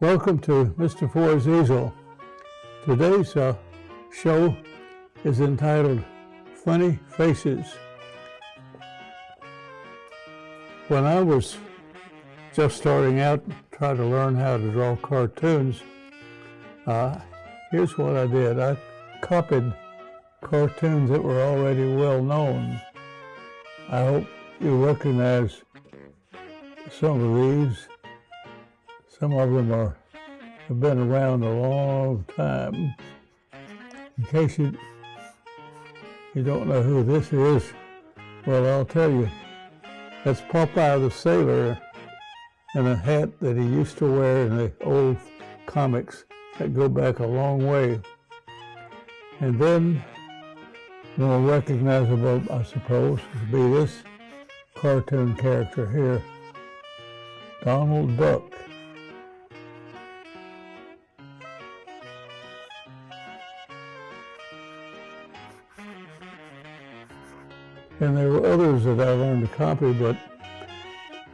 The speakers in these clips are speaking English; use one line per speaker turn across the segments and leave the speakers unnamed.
Welcome to Mr. Ford's Easel. Today's show is entitled Funny Faces. When I was just starting out, trying to learn how to draw cartoons, here's what I did. I copied cartoons that were already well known. I hope you recognize some of these. Some of them have been around a long time. In case you don't know who this is, well, I'll tell you. That's Popeye the Sailor in a hat that he used to wear in the old comics that go back a long way. And then, more recognizable, I suppose, would be this cartoon character here, Donald Duck. And there were others that I learned to copy, but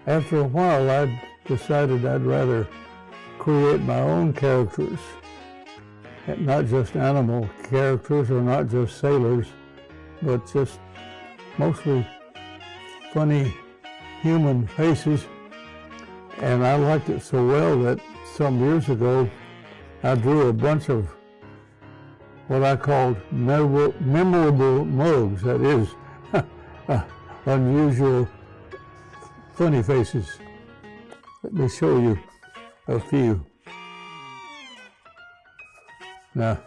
after a while I decided I'd rather create my own characters, not just animal characters or not just sailors, but just mostly funny human faces. And I liked it so well that some years ago I drew a bunch of what I called memorable mugs, that is, unusual funny faces. Let me show you a few. Now,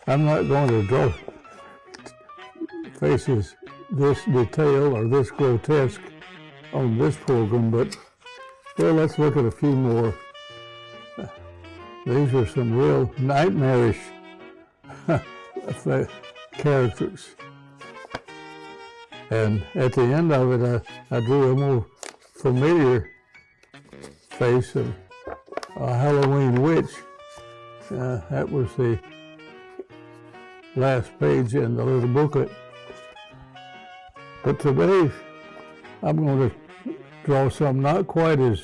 I'm not going to draw faces this detailed or this grotesque on this program, but well, let's look at a few more. These are some real nightmarish characters. And at the end of it, I drew a more familiar face of a Halloween witch. That was the last page in the little booklet. But today, I'm going to draw some not quite as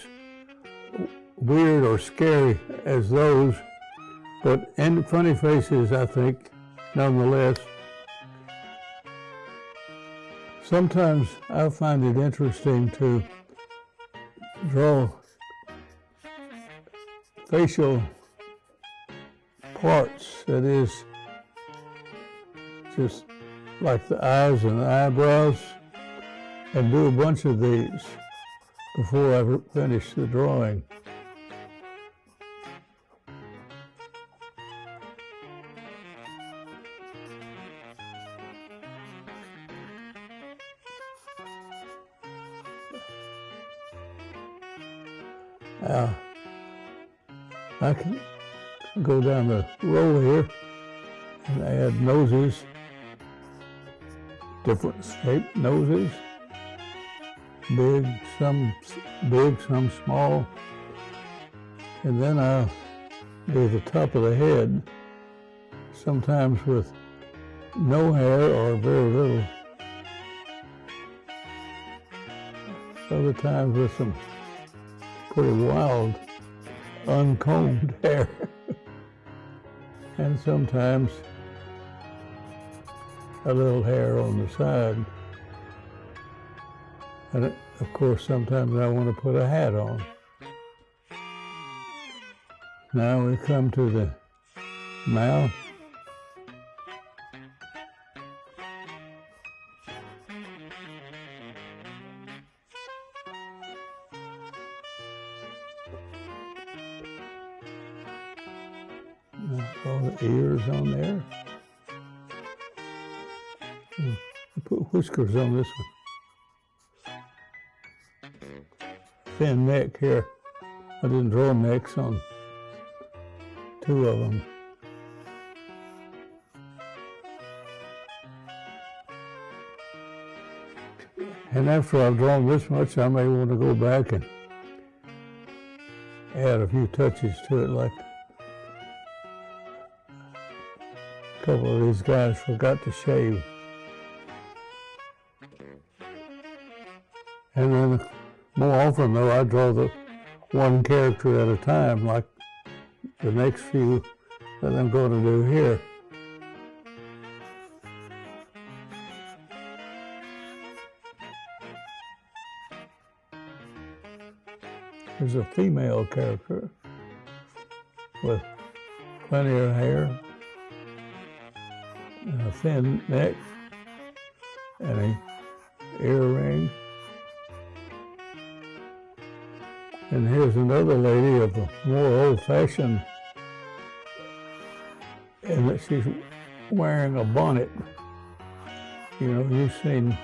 weird or scary as those, but funny faces, I think, nonetheless. Sometimes I find it interesting to draw facial parts, that is, just like the eyes and the eyebrows, and do a bunch of these before I finish the drawing. I can go down the row here and add noses, different shaped noses, some big, some small, and then I'll do the top of the head, sometimes with no hair or very little, other times with some pretty wild, uncombed hair, and sometimes a little hair on the side. And of course, sometimes I want to put a hat on. Now we come to the mouth. All the ears on there. I put whiskers on this one. Thin neck here. I didn't draw necks on two of them. And after I've drawn this much, I may want to go back and add a few touches to it, like a couple of these guys forgot to shave. And then more often though, I draw the one character at a time, like the next few that I'm going to do here. There's a female character with plenty of hair and a thin neck and an earring. And here's another lady of the more old-fashioned, and that she's wearing a bonnet. You know, you've seen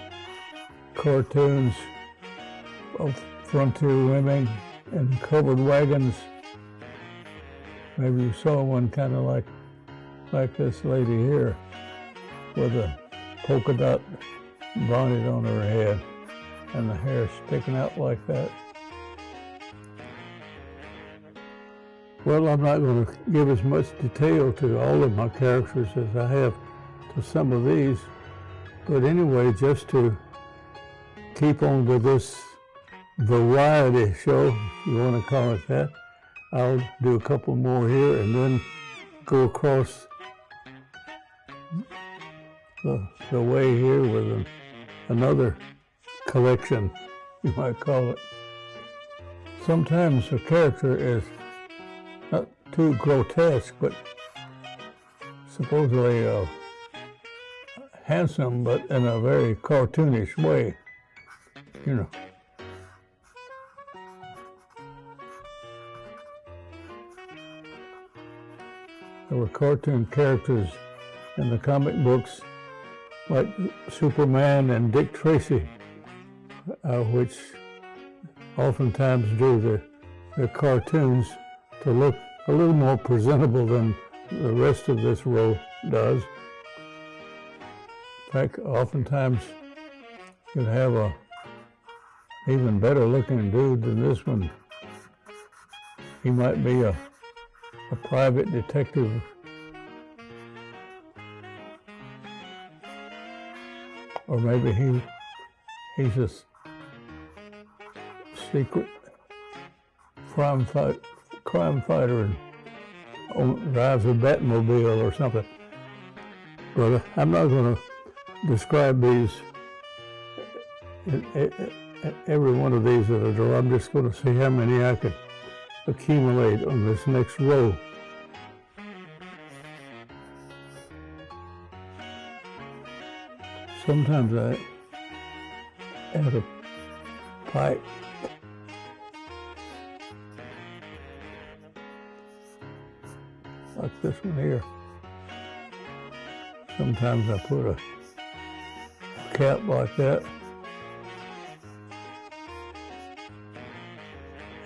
cartoons of frontier women in covered wagons. Maybe you saw one kind of like this lady here with a polka dot bonnet on her head and the hair sticking out like that. Well, I'm not going to give as much detail to all of my characters as I have to some of these, but anyway, just to keep on with this variety show, if you want to call it that, I'll do a couple more here and then go across the way here with another collection, you might call it. Sometimes a character is not too grotesque, but supposedly handsome, but in a very cartoonish way, you know. There were cartoon characters in the comic books like Superman and Dick Tracy, which oftentimes do their cartoons to look a little more presentable than the rest of this row does. In fact, oftentimes you'd have a even better looking dude than this one. He might be a private detective, or maybe he's a secret crime fighter and drives a Batmobile or something. But I'm not going to describe these, every one of these that I draw. I'm just going to see how many I can accumulate on this next row. Sometimes I add a pipe. Like this one here. Sometimes I put a cap like that.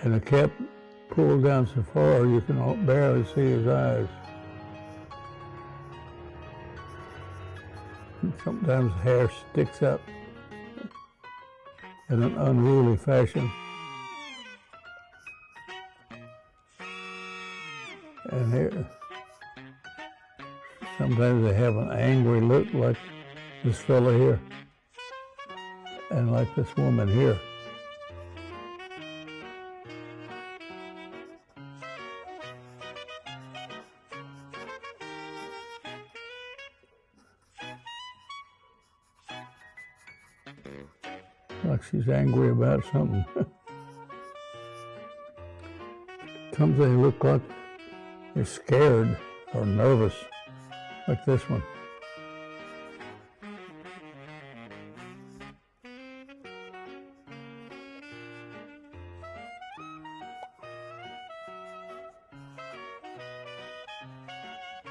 And the cap pulled down so far you can barely see his eyes. And sometimes hair sticks up in an unruly fashion. And here, sometimes they have an angry look like this fella here, and like this woman here. Like she's angry about something. Sometimes they look like they're scared or nervous, like this one.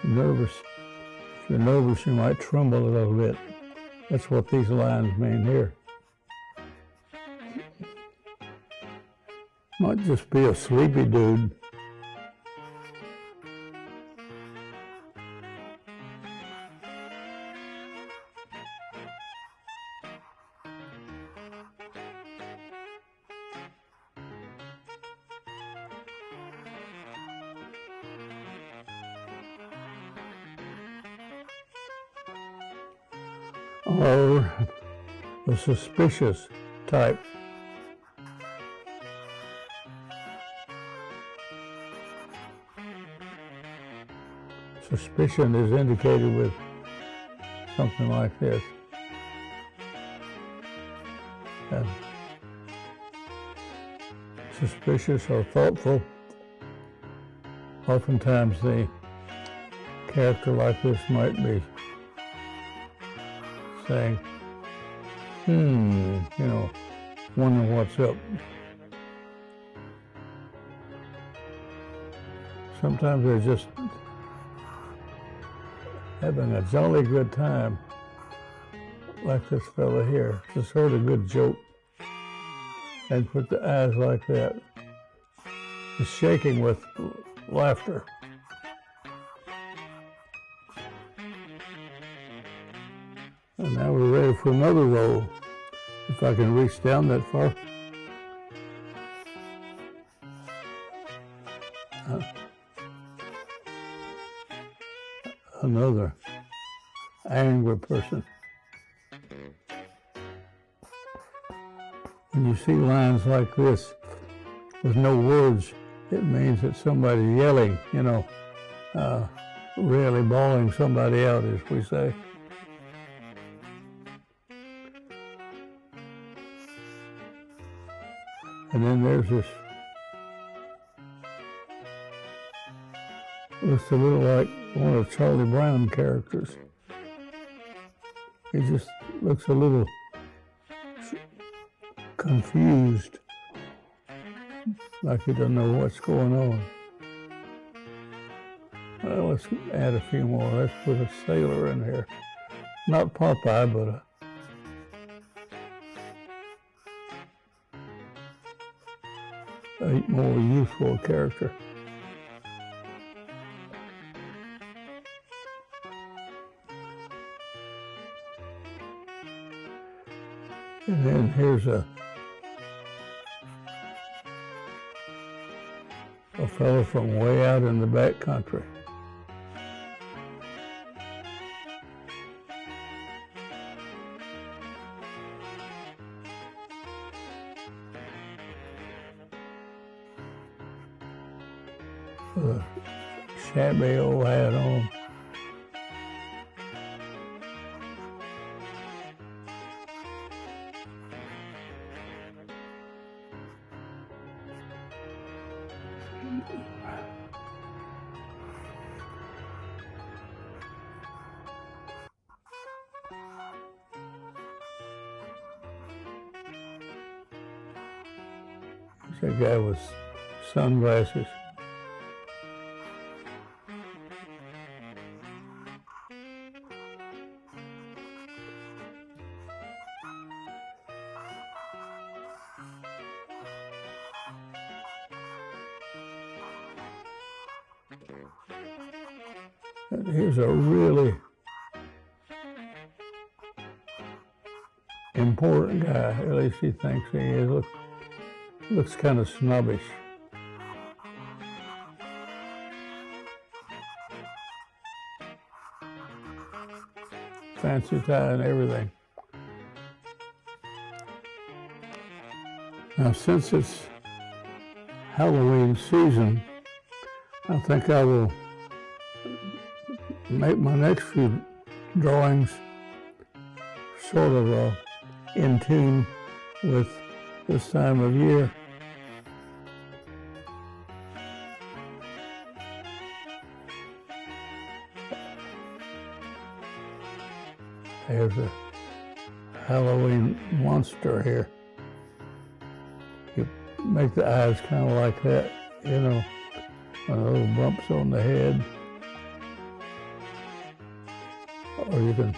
Nervous. If you're nervous, you might tremble a little bit. That's what these lines mean here. Might just be a sleepy dude. Or the suspicious type. suspicion is indicated with something like this. And suspicious or thoughtful, oftentimes the character like this might be saying, wondering what's up. Sometimes they're just having a jolly good time, like this fella here. Just heard a good joke and put the eyes like that. He's shaking with laughter. And now we're ready for another roll. If I can reach down that far. Another angry person. When you see lines like this with no words, it means that somebody's yelling, really bawling somebody out, as we say. And then there's this, looks a little like one of Charlie Brown characters. He just looks a little confused, like he doesn't know what's going on. Well, let's add a few more. Let's put a sailor in here. Not Popeye, but a more youthful character. And then here's a fellow from way out in the back country. With a shabby old hat on. There's a guy with sunglasses. And here's a really important guy, at least he thinks he is. Looks kind of snobbish. Fancy tie and everything. Now, since it's Halloween season, I think I will make my next few drawings sort of in tune with this time of year. There's a Halloween monster here. You make the eyes kind of like that, and little bumps on the head. Or you can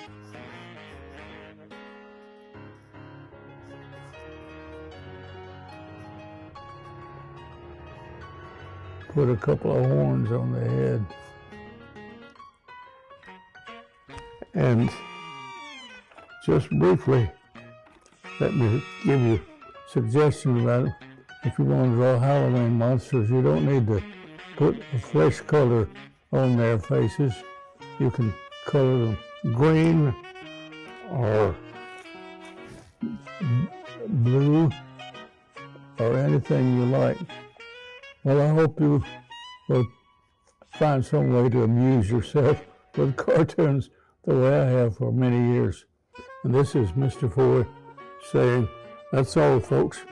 put a couple of horns on the head. And just briefly, let me give you suggestions about it. If you want to draw Halloween monsters, you don't need to put a flesh color on their faces. You can color them green or blue or anything you like. Well, I hope you will find some way to amuse yourself with cartoons the way I have for many years. And this is Mr. Ford saying, that's all, folks.